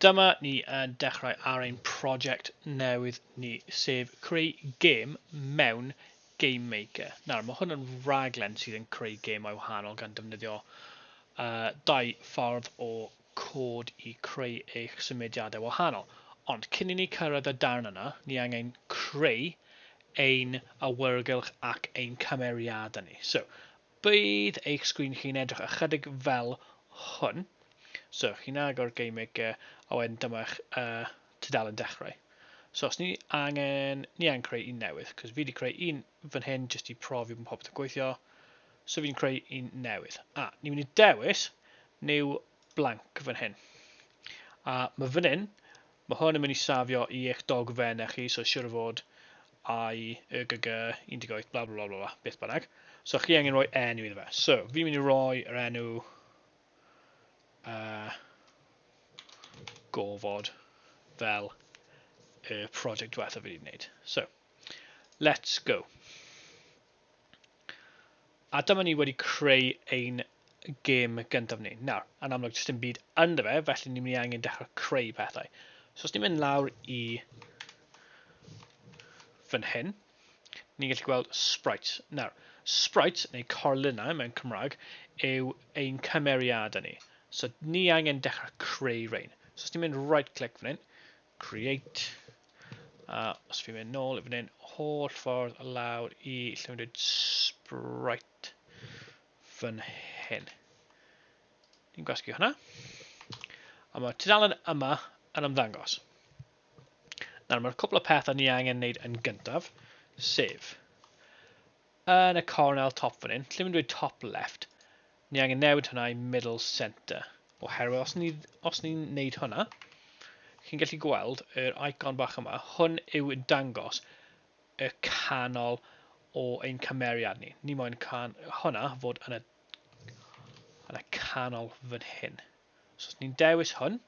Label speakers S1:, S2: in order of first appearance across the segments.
S1: dyma ni yn dechrau ar ein prosiect newydd ni, sef creu game mewn GameMaker. Nawr, mae hwn yn raglen sydd yn creu gemau wahanol gan defnyddio dau ffordd o cod i creu eich symudiadau wahanol. Ond cyn i ni cyrraedd y darn yna, ni angen creu ein awyrgylch ac ein cymeriadau ni. So, bydd eich sgrin chi'n edrych ychydig fel hwn. So, chi'n agor GameMaker a wedyn dyma'ch tudalen dechrau. So, os ni angen creu un newydd, cos fi wedi creu un fan hyn jyst i profi bod popeth yn gweithio. So, fi'n creu un newydd. A, ni'n mynd i dewis new blank fan hyn. A mae fan hyn, mae hwn yn mynd i safio i eich dogfennau chi, so siwr o fod I, YGG, 18, bla bla bla bla, beth bynnag. So, chi angen rhoi enw iddo fe. So, fi'n mynd i roi yr enw gofod fel y project diwethaf fi wedi gwneud. So, let's go. A dyma ni wedi creu ein game gyntaf ni. Nawr, yn amlwg jyst dim byd ynddo fe, felly ni'n mynd i angen dechrau creu pethau. So, os ni'n mynd lawr i fan hyn, ni'n gallu gweld sprites. Nawr, sprites, neu corluniau mewn Cymraeg, yw ein cymeriadau ni. So, ni angen dechrau creu rhain. So, os ni'n mynd right-click fan hyn, create, os fi'n mynd nôl i fan hyn, holl ffordd lawr i lle mae'n dweud sprite fan hyn. Ni'n gwasgu hwnna. A mae'r tudalen yma yn ymddangos. Nawr, mae'r cwpl o pethau ni angen wneud yn gyntaf, sef yn y cornel top fan hyn, lle mae'n dweud top left, ni angen newid hwnna i middle center. Oherwydd os ni'n wneud hwnna, chi'n gallu gweld yr icon bach yma, hwn yw yn dangos y canol o ein cymeriad ni. Ni moyn hwnna fod yn y canol fan hyn. So os ni'n dewis hwn,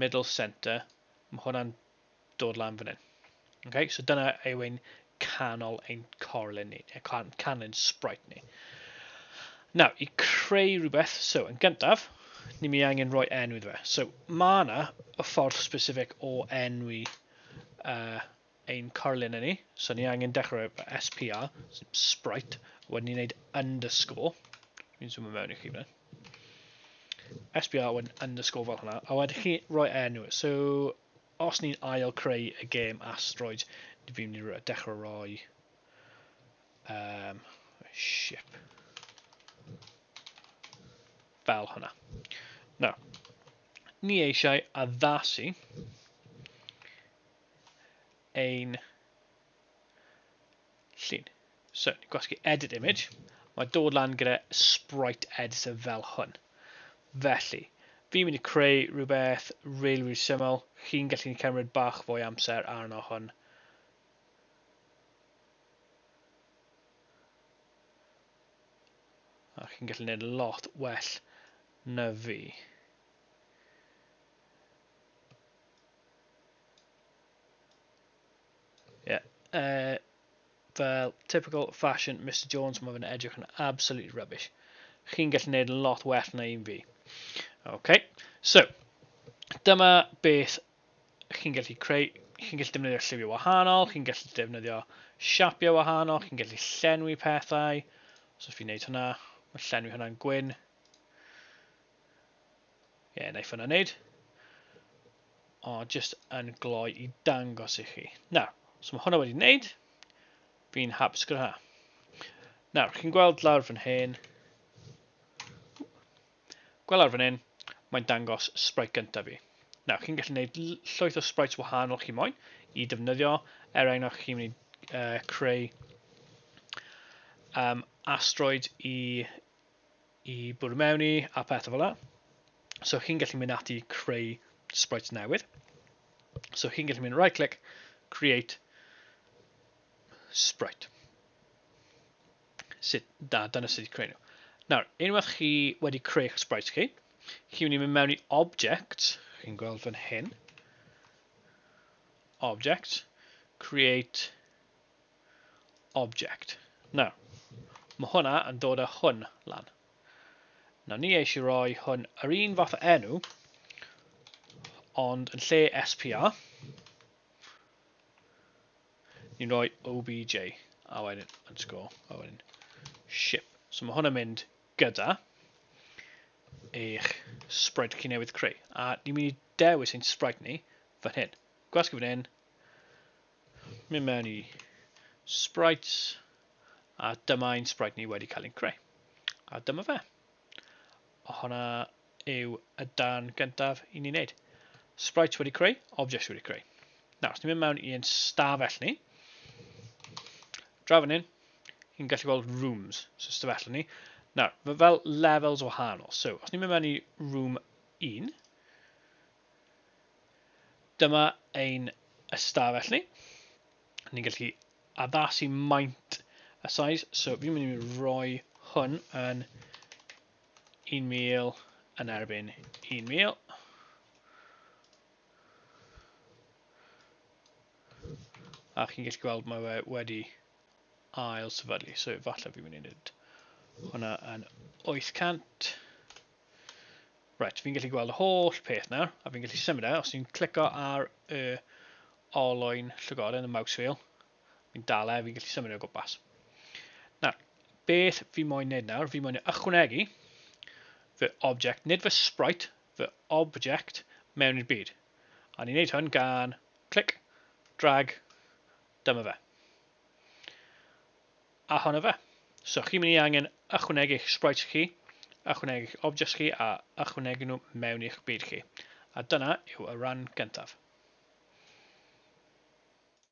S1: middle center, mae hwnna'n dod lan fan hyn. Okay, so dyna yw ein canol ein corlun ni, canol ein sprite ni. Nawr, i creu rhywbeth, so yn gyntaf, ni'n mynd i angen rhoi enw iddo fe. So, mae yna y ffordd specific o enwi ein corlun ni. So, ni angen dechrau SPR, sprite, wedyn ni'n gwneud underscore. Fi'n zoom mewn i chi fan. SPR wedyn underscore fel hwnna, a wedyn chi rhoi enw. So, os ni'n ail creu y game Asteroids, fi'n mynd i dechrau rhoi ship. Fel hwnna. Nawr, ni eisiau addasu ein llun. So, ni'n gwasgu edit image. Mae dod lan gyda sprite editor fel hwn. Felly, fi'n mynd i creu rhywbeth really syml. Chi'n gallu cymryd bach fwy amser arno hwn. A chi'n gallu gwneud lot well na fi. Fel typical fashion Mr Jones, mae fe'n edrych yn absolutely rubbish. Chi'n gallu gwneud lot well na un fi. Okay, so, dyma beth chi'n gallu creu. Chi'n gallu defnyddio lliwiau wahanol, chi'n gallu defnyddio siapiau wahanol, chi'n gallu llenwi pethau. So, os fi'n gwneud hwnna, mae llenwi hwnna'n gwyn. Naeth hwnna wneud. O, just yn gloi i dangos i chi. Nawr, so mae hwnna wedi wneud. Fi'n hapus gyda hwnna. Nawr, chi'n gweld lawr fan hyn. Mae'n dangos sprite gyntaf fi. Nawr, chi'n gallu gwneud llwyth o sprites wahanol chi moyn i defnyddio. Enghraifft, chi'n mynd i creu asteroid i bwrw mewn i a pethau fel yna. So, chi'n gallu mynd ati i creu sprites newydd. So, chi'n gallu mynd right-click, create sprite. Dyna sydd wedi creu nhw. Nawr, unwaith chi wedi creu eich sprites chi, chi'n mynd i mynd mewn i object, chi'n gweld fan hyn, object, create object. Nawr, mae hwnna yn dod â hwn lan. Nawr, ni eisiau rhoi hwn yr un fath o enw, ond yn lle SPR ni'n rhoi OBJ a wedyn underscore a wedyn ship. So mae hwnna'n mynd gyda eich sprite chi newydd creu. A ni'n mynd i dewis ein sprite ni fan hyn. Gwasgu fan hyn, mynd mewn i sprites, a dyma ein sprite ni wedi cael ein creu. A dyma fe. A hwnna yw y darn gyntaf i ni'n neud. Sprites wedi creu, objects wedi creu. Nawr, os ni'n mynd mewn i ein stafell ni, draw fan hyn, chi'n gallu gweld rooms, so stafell ni. Nawr, mae fel levels wahanol. So, os ni'n mynd mewn i room 1, dyma ein ystafell ni. Ni'n gallu addasu maint y size. So, fi'n mynd i roi hwn yn 1,000 yn erbyn 1,000. A chi'n gallu gweld mae wedi ail sefydlu. So, falle fi'n mynd i wneud hwnna yn 800. Right, fi'n gallu gweld y holl peth nawr, a fi'n gallu symud e. Os ni'n clico ar y olwyn llygoden, y mouse wheel, fi'n dal e, fi'n gallu symud e o gwmpas. Nawr, beth fi moyn wneud nawr? Fi moyn ychwanegu fy object, nid fy sprite, fy object mewn i'r byd. A ni'n wneud hwn gan clic, drag, dyma fe. A hwnna fe. So chi'n mynd i angen ychwanegu eich sprites chi, ychwanegu eich objects chi, a ychwanegu nhw mewn i'ch byd chi. A dyna yw y ran gyntaf.